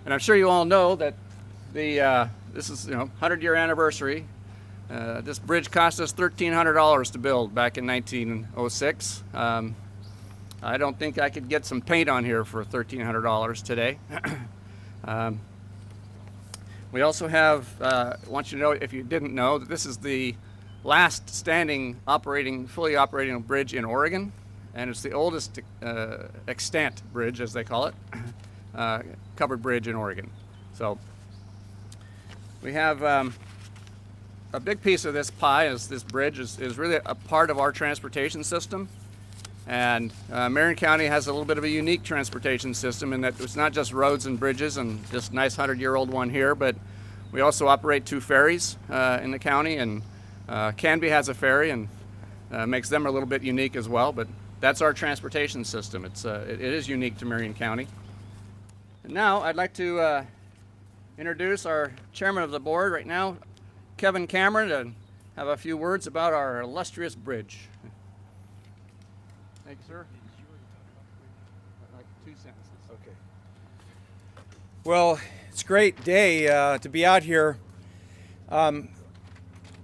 And I'm sure you all know that this is 100-year anniversary. This bridge cost us $1,300 to build back in 1906. I don't think I could get some paint on here for $1,300 today. We also have, want you to know, if you didn't know, that this is the last standing fully operating bridge in Oregon, and it's the oldest extant bridge, as they call it, covered bridge in Oregon. So we have a big piece of this pie is this bridge is really a part of our transportation system. And Marion County has a little bit of a unique transportation system in that it's not just roads and bridges and this nice 100-year-old one here, but we also operate 2 ferries in the county, and Canby has a ferry, and makes them a little bit unique as well. But that's our transportation system. It is unique to Marion County. And now I'd like to introduce our chairman of the board right now, Kevin Cameron, to have a few words about our illustrious bridge. Thank you, sir. Like 2 sentences. Okay. Well, it's a great day to be out here.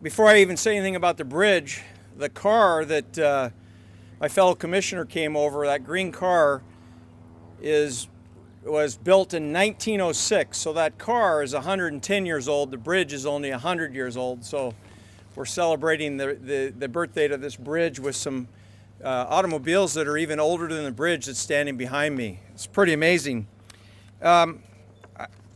Before I even say anything about the bridge, the car that my fellow commissioner came over, that green car, was built in 1906. So that car is 110 years old. The bridge is only 100 years old. So we're celebrating the birth date of this bridge with some automobiles that are even older than the bridge that's standing behind me. It's pretty amazing. I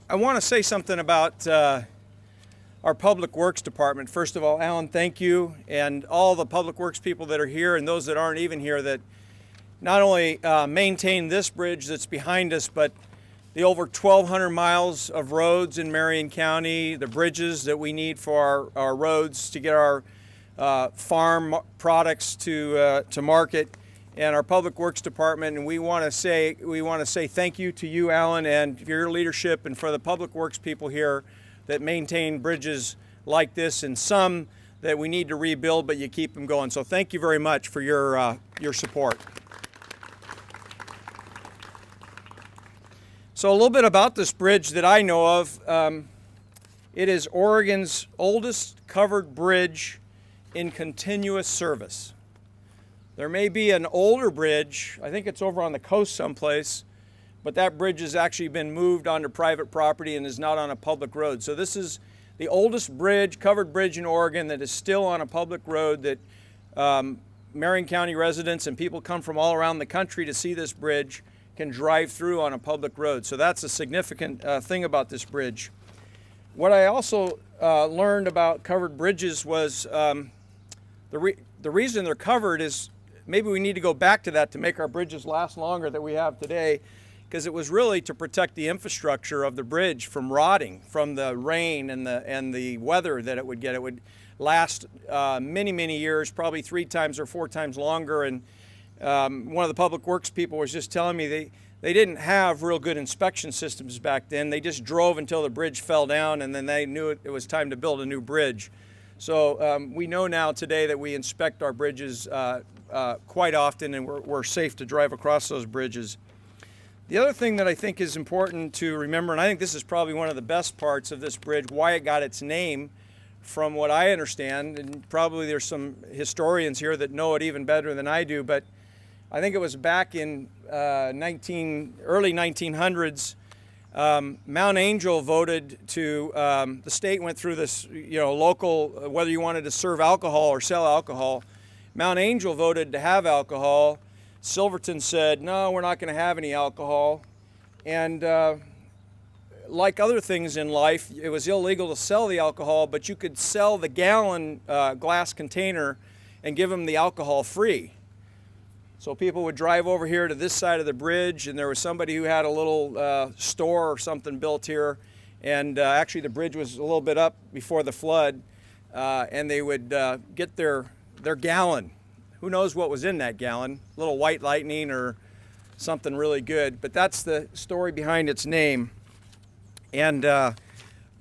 want to say something about our Public Works Department. First of all, Alan, thank you, and all the Public Works people that are here and those that aren't even here that not only maintain this bridge that's behind us, but the over 1,200 miles of roads in Marion County, the bridges that we need for our roads to get our farm products to market, and our Public Works Department. And we want to say thank you to you, Alan, and for your leadership, and for the Public Works people here that maintain bridges like this, and some that we need to rebuild, but you keep them going. So thank you very much for your support. So a little bit about this bridge that I know of. It is Oregon's oldest covered bridge in continuous service. There may be an older bridge, I think it's over on the coast someplace, but that bridge has actually been moved onto private property and is not on a public road. So this is the oldest bridge, covered bridge in Oregon, that is still on a public road, that Marion County residents and people come from all around the country to see this bridge can drive through on a public road. So that's a significant thing about this bridge. What I also learned about covered bridges was the reason they're covered is maybe we need to go back to that to make our bridges last longer than we have today, because it was really to protect the infrastructure of the bridge from rotting from the rain and the weather that it would get. It would last many years, probably 3 times or 4 times longer. And one of the Public Works people was just telling me they didn't have real good inspection systems back then. They just drove until the bridge fell down, and then they knew it was time to build a new bridge. So we know now today that we inspect our bridges quite often, and we're safe to drive across those bridges. The other thing that I think is important to remember, and I think this is probably one of the best parts of this bridge, why it got its name, from what I understand, and probably there's some historians here that know it even better than I do, but I think it was back in early 1900s, Mount Angel voted to, the state went through this, local, whether you wanted to serve alcohol or sell alcohol. Mount Angel voted to have alcohol, Silverton said, no, we're not going to have any alcohol. And like other things in life, it was illegal to sell the alcohol, but you could sell the gallon glass container and give them the alcohol free. So people would drive over here to this side of the bridge, and there was somebody who had a little store or something built here. And actually the bridge was a little bit up before the flood, and they would get their gallon. Who knows what was in that gallon? A little white lightning or something really good. But that's the story behind its name. And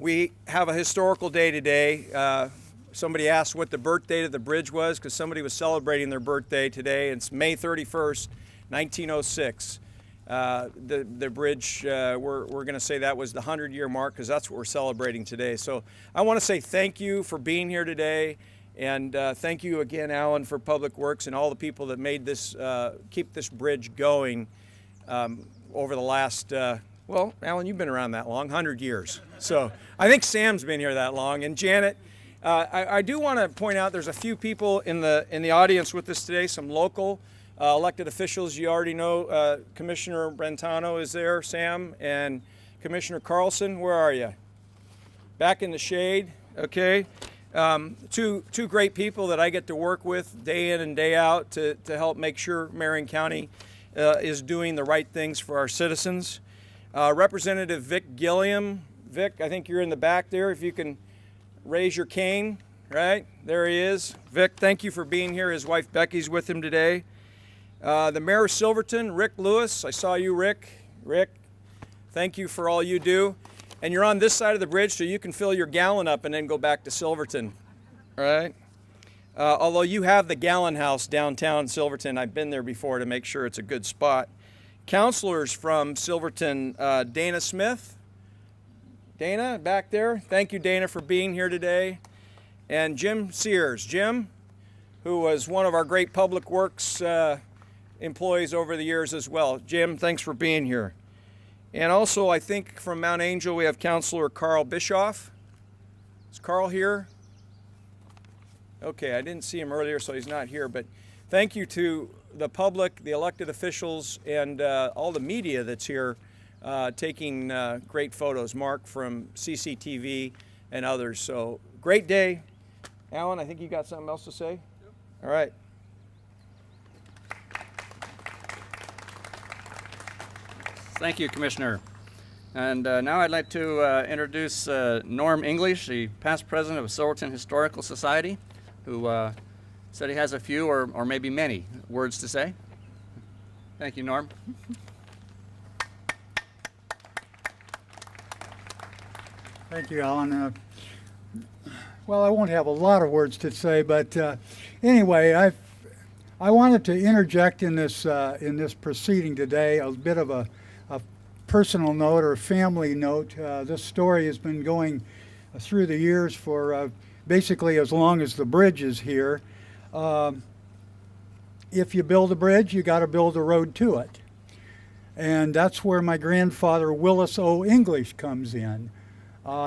we have a historical day today. Somebody asked what the birth date of the bridge was, because somebody was celebrating their birthday today. It's May 31st, 1906. The bridge, we're going to say that was the 100-year mark, because that's what we're celebrating today. So I want to say thank you for being here today. And thank you again, Alan, for Public Works and all the people that made this, keep this bridge going over the last, well, Alan, you've been around that long, 100 years. So I think Sam's been here that long. And Janet, I do want to point out there's a few people in the audience with us today, some local elected officials. You already know Commissioner Brentano is there, Sam, and Commissioner Carlson. Where are you? Back in the shade, okay. Two great people that I get to work with day in and day out to help make sure Marion County is doing the right things for our citizens. Representative Vic Gilliam. Vic, I think you're in the back there. If you can raise your cane, right? There he is. Vic, thank you for being here. His wife Becky's with him today. The Mayor of Silverton, Rick Lewis. I saw you, Rick. Rick, thank you for all you do. And you're on this side of the bridge, so you can fill your gallon up and then go back to Silverton, all right? Although you have the Gallon House downtown Silverton. I've been there before to make sure it's a good spot. Counselors from Silverton, Dana Smith. Dana, back there. Thank you, Dana, for being here today. And Jim Sears. Jim, who was one of our great Public Works employees over the years as well. Jim, thanks for being here. And also, I think from Mount Angel, we have Councilor Carl Bischoff. Is Carl here? Okay, I didn't see him earlier, so he's not here. But thank you to the public, the elected officials, and all the media that's here taking great photos. Mark from CCTV and others. So, great day. Alan, I think you got something else to say? Yep. All right. Thank you, Commissioner. And now I'd like to introduce Norm English, the past president of Silverton Historical Society, who said he has a few or maybe many words to say. Thank you, Norm. Thank you, Alan. Well, I won't have a lot of words to say, but anyway, I wanted to interject in this proceeding today a bit of a personal note or a family note. This story has been going through the years for basically as long as the bridge is here. If you build a bridge, you got to build a road to it. And that's where my grandfather, Willis O. English, comes in.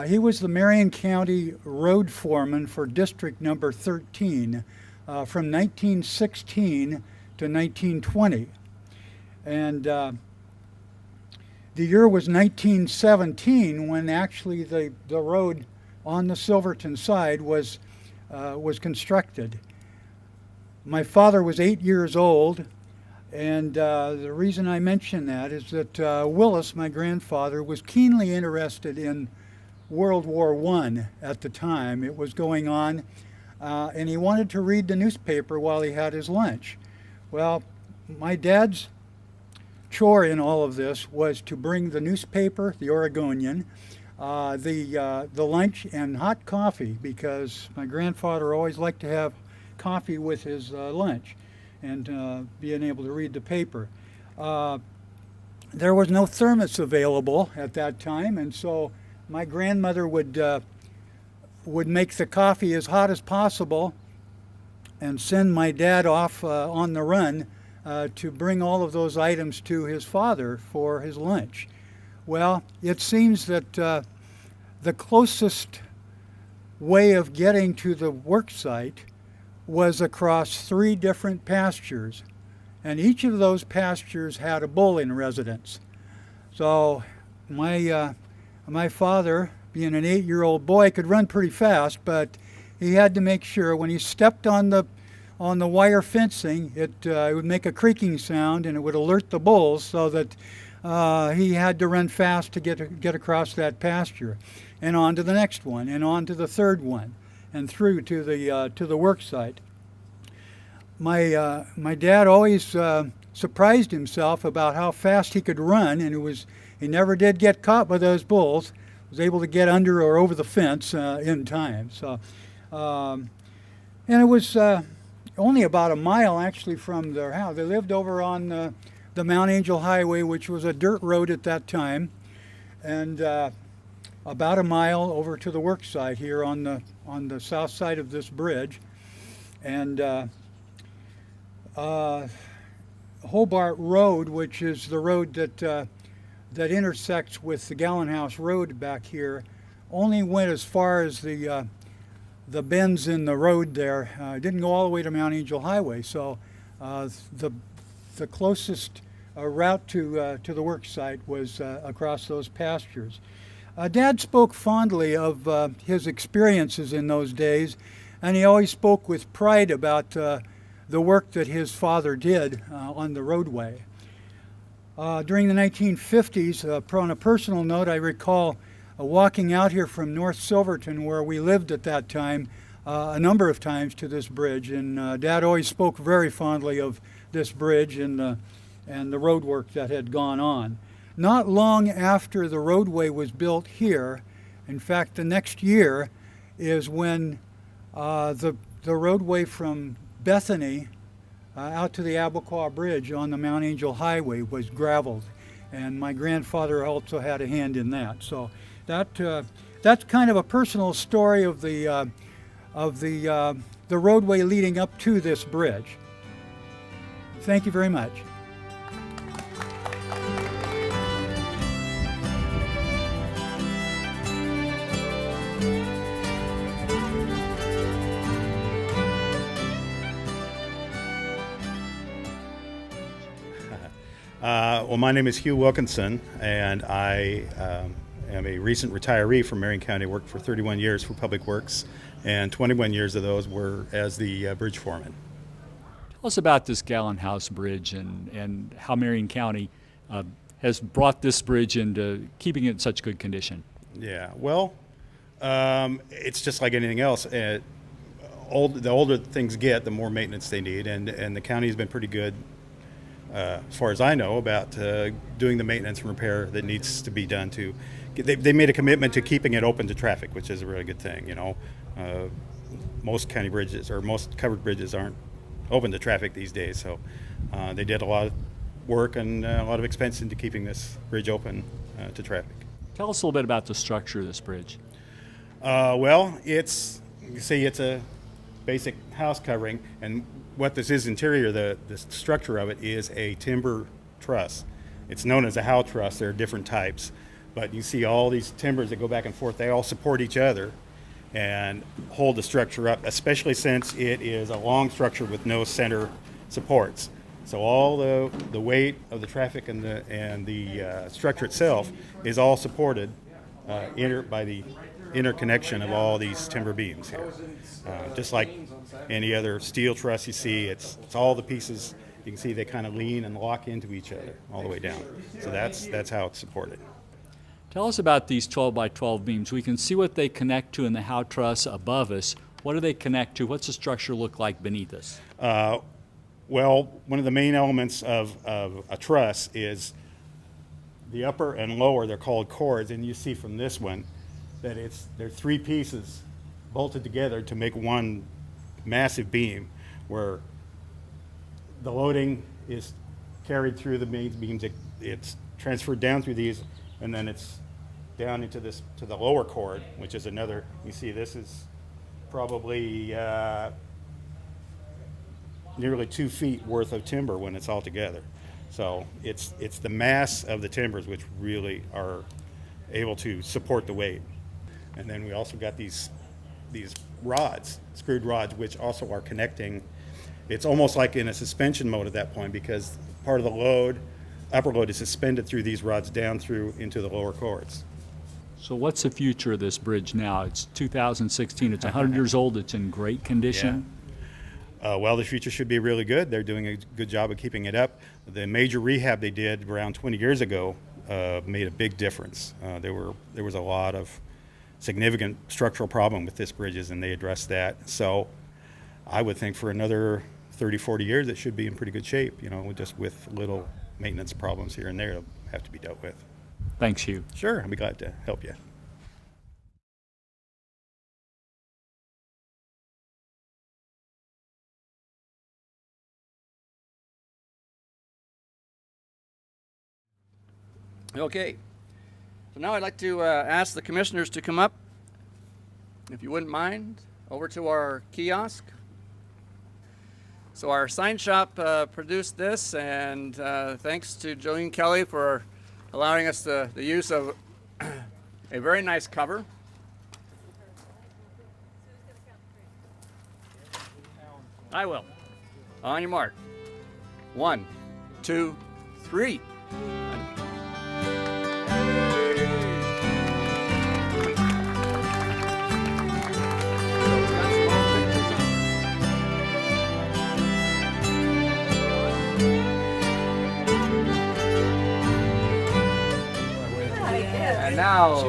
He was the Marion County road foreman for District Number 13 from 1916 to 1920. And the year was 1917 when actually the road on the Silverton side was constructed. My father was 8 years old, and the reason I mention that is that Willis, my grandfather, was keenly interested in World War I at the time. It was going on, and he wanted to read the newspaper while he had his lunch. Well, my dad's chore in all of this was to bring the newspaper, the Oregonian, the lunch, and hot coffee, because my grandfather always liked to have coffee with his lunch and being able to read the paper. There was no thermos available at that time, and so my grandmother would make the coffee as hot as possible and send my dad off on the run to bring all of those items to his father for his lunch. Well, it seems that the closest way of getting to the work site was across 3 different pastures. and each of those pastures had a bull in residence. So my father, being an 8-year-old boy, could run pretty fast, but he had to make sure when he stepped on the wire fencing, it would make a creaking sound and it would alert the bulls, so that he had to run fast to get across that pasture, and on to the next one, and on to the third one, and through to the work site. My dad always surprised himself about how fast he could run, and he never did get caught by those bulls. Was able to get under or over the fence in time. So, and it was only about a mile actually from their house. They lived over on the Mount Angel Highway, which was a dirt road at that time, and about a mile over to the work site here on the south side of this bridge. And Hobart Road, which is the road that intersects with the Gallon House Road back here, only went as far as the bends in the road there. It didn't go all the way to Mount Angel Highway. So the closest route to the work site was across those pastures. Dad spoke fondly of his experiences in those days, and he always spoke with pride about the work that his father did on the roadway. During the 1950s, on a personal note, I recall walking out here from North Silverton, where we lived at that time, a number of times to this bridge, and Dad always spoke very fondly of this bridge and the road work that had gone on. Not long after the roadway was built here, in fact, the next year is when the roadway from Bethany out to the Abaquaw Bridge on the Mount Angel Highway was gravelled, and my grandfather also had a hand in that. So that's kind of a personal story of the roadway leading up to this bridge. Thank you very much. Well, my name is Hugh Wilkinson, and I am a recent retiree from Marion County. Worked for 31 years for Public Works, and 21 years of those were as the bridge foreman. Tell us about this Gallon House Bridge and how Marion County has brought this bridge into keeping it in such good condition. Yeah, well, it's just like anything else. The older things get, the more maintenance they need, and the county has been pretty good, as far as I know, about doing the maintenance and repair that needs to be done. They made a commitment to keeping it open to traffic, which is a really good thing. You know, most county bridges or most covered bridges aren't open to traffic these days, so they did a lot of work and a lot of expense into keeping this bridge open to traffic. Tell us a little bit about the structure of this bridge. Well, it's a basic house covering, and what this is interior, the structure of it is a timber truss. It's known as a howe truss. There are different types, but you see all these timbers that go back and forth. They all support each other and hold the structure up, especially since it is a long structure with no center supports. So all the weight of the traffic and the structure itself is all supported by the interconnection of all these timber beams here. Just like any other steel truss you see, it's all the pieces. You can see they kind of lean and lock into each other all the way down. So that's how it's supported. Tell us about these 12 by 12 beams. We can see what they connect to in the howe truss above us. What do they connect to? What's the structure look like beneath us? Well, one of the main elements of a truss is the upper and lower. They're called cords, and you see from this one that they're three pieces bolted together to make one massive beam, where the loading is carried through the main beams. It's transferred down through these, and then it's down into to the lower cord, which is another. You see, this is probably nearly 2 feet worth of timber when it's all together. So it's the mass of the timbers which really are able to support the weight. And then we also got these rods, screwed rods, which also are connecting it's almost like in a suspension mode at that point, because part of the load, upper load, is suspended through these rods down through into the lower chords. So what's the future of this bridge now? It's 2016, it's 100 years old, it's in great condition. Well, the future should be really good. They're doing a good job of keeping it up. The major rehab they did around 20 years ago made a big difference. There was a lot of significant structural problem with this bridges, and they addressed that. So I would think for another 30, 40 years, it should be in pretty good shape, you know, just with little maintenance problems here and there that have to be dealt with. Thanks, Hugh. Sure, I'd be glad to help you. Okay, so now I'd like to ask the commissioners to come up, if you wouldn't mind, over to our kiosk. So our sign shop produced this, and thanks to Jolene Kelly for allowing us the use of a very nice cover. I will. On your mark. 1, 2, 3. And now,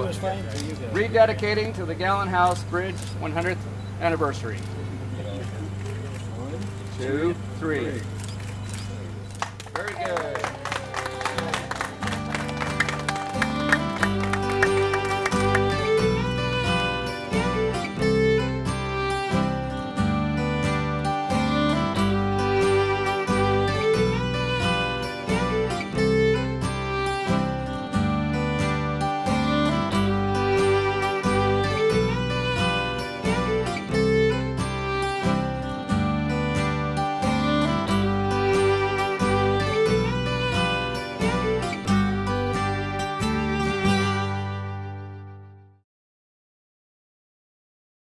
rededicating to the Gallon House Bridge 100th anniversary. 1, 2, 3. Very good.